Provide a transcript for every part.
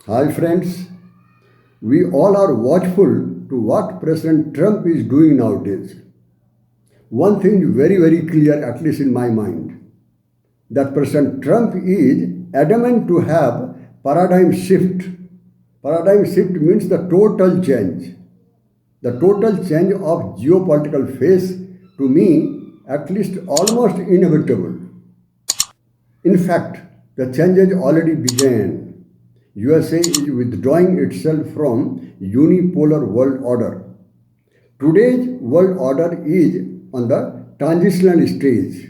Hi, friends. We all are watchful to what President Trump is doing nowadays. One thing is very clear, at least in my mind, that President Trump is adamant to have paradigm shift. Paradigm shift means the total change. The total change of geopolitical phase, to me, at least almost inevitable. In fact, the changes already began. USA is withdrawing itself from unipolar world order. Today's world order is on the transitional stage,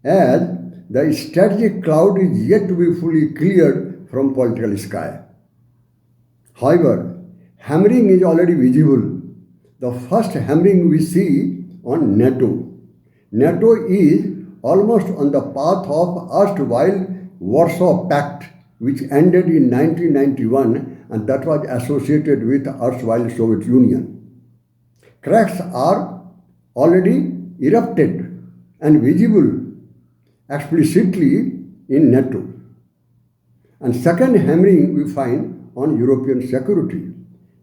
as the strategic cloud is yet to be fully cleared from political sky. However, hammering is already visible. The first hammering we see on NATO. NATO is almost on the path of erstwhile Warsaw Pact, which ended in 1991 and that was associated with erstwhile Soviet Union. Cracks are already erupted and visible explicitly in NATO. And second hammering we find on European security.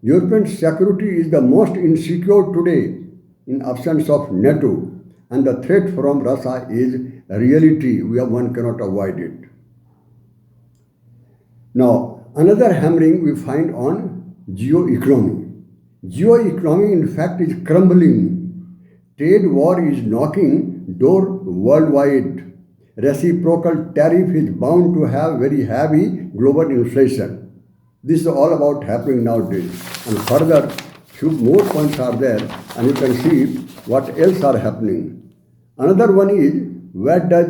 European security is the most insecure today in absence of NATO, and the threat from Russia is a reality. One cannot avoid it. Now, another hammering we find on geoeconomy. Geoeconomy, in fact, is crumbling. Trade war is knocking door worldwide. Reciprocal tariff is bound to have very heavy global inflation. This is all about happening nowadays. And further, few more points are there, and you can see what else are happening. Another one is, where does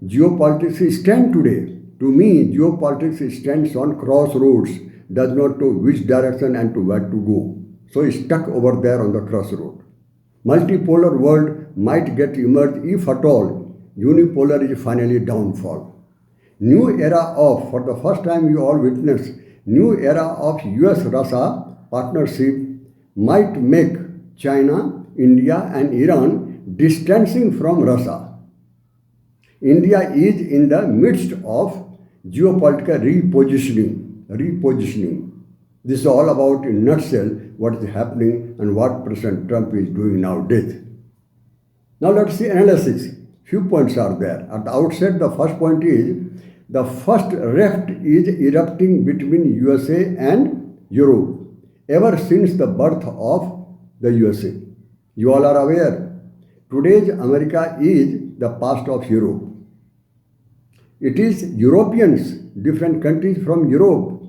geopolitics stand today? To me, geopolitics stands on crossroads, does not know which direction and to where to go. So it's stuck over there on the crossroad. Multipolar world might get emerged if at all. Unipolar is finally downfall. New era of, for the first time you all witness, new era of US-Russia partnership might make China, India and Iran distancing from Russia. India is in the midst of geopolitical repositioning. This is all about, in a nutshell, what is happening and what President Trump is doing nowadays. Now let's see analysis. Few points are there. At the outset, the first point is, the first rift is erupting between USA and Europe ever since the birth of the USA. You all are aware, today's America is the past of Europe. It is Europeans, different countries from Europe.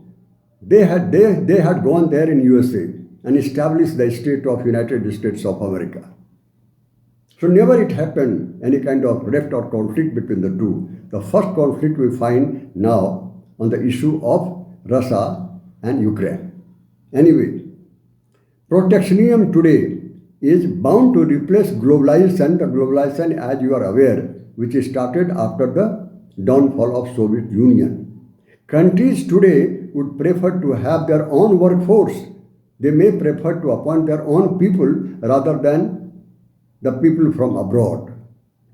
They had gone there in USA and established the state of United States of America. So never it happened any kind of rift or conflict between the two. The first conflict we find now on the issue of Russia and Ukraine. Anyway, protectionism today is bound to replace globalization. The globalization, as you are aware, which started after the downfall of Soviet Union. Countries today would prefer to have their own workforce. They may prefer to appoint their own people rather than the people from abroad.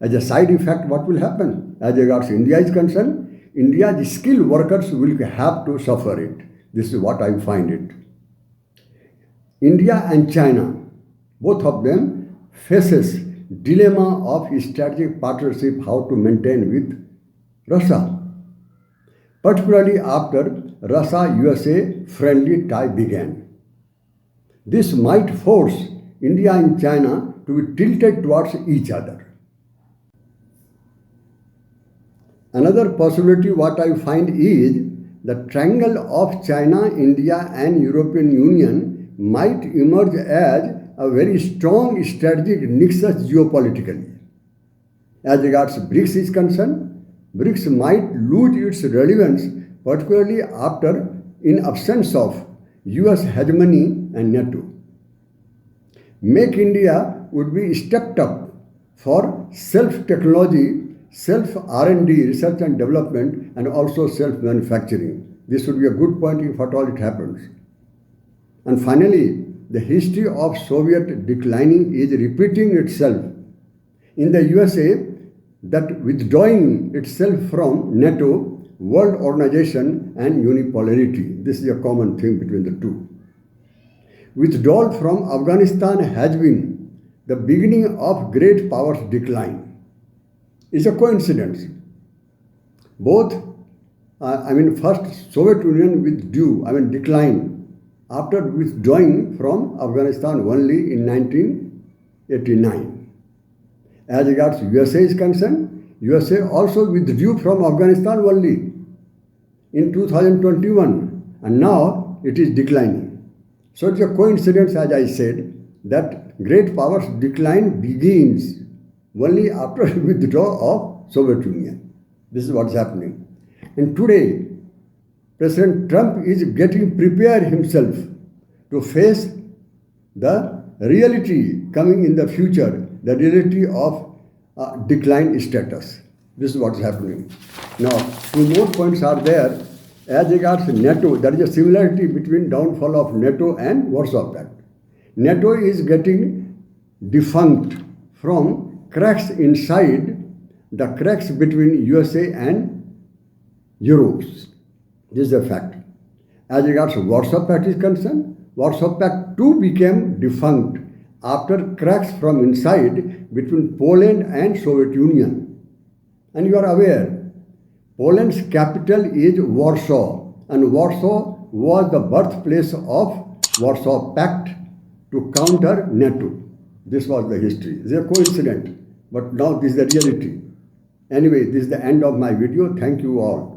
As a side effect, what will happen? As regards India is concerned, India's skilled workers will have to suffer it. This is what I find it. India and China, both of them faces dilemma of strategic partnership how to maintain with Russia, particularly after Russia-USA friendly tie began. This might force India and China to be tilted towards each other. Another possibility what I find is the triangle of China, India and European Union might emerge as a very strong strategic nexus geopolitically. As regards BRICS is concerned, BRICS might lose its relevance, particularly after in absence of US hegemony and NATO. Make India would be stepped up for self-technology, self-R&D, research and development, and also self-manufacturing. This would be a good point if at all it happens. And finally, the history of Soviet declining is repeating itself. In the USA, that withdrawing itself from NATO world organization and unipolarity. This is a common theme between the two. Withdrawal from Afghanistan has been the beginning of great powers' decline. It's a coincidence. Both, first Soviet Union declined after withdrawing from Afghanistan only in 1989. As regards USA is concerned, USA also withdrew from Afghanistan only in 2021 and now it is declining. So it's a coincidence, as I said, that great powers decline begins only after withdrawal of Soviet Union. This is what's happening. And today, President Trump is getting prepared himself to face the reality coming in the future, the reality of decline status. This is what's happening. Now, two more points are there. As regards NATO, there is a similarity between downfall of NATO and Warsaw Pact. NATO is getting defunct from cracks inside, the cracks between USA and Europe. This is a fact. As regards Warsaw Pact is concerned, Warsaw Pact too became defunct after cracks from inside between Poland and Soviet Union. And you are aware, Poland's capital is Warsaw, and Warsaw was the birthplace of Warsaw Pact to counter NATO. This was the history. It's a coincidence, but now this is the reality. Anyway, this is the end of my video. Thank you all.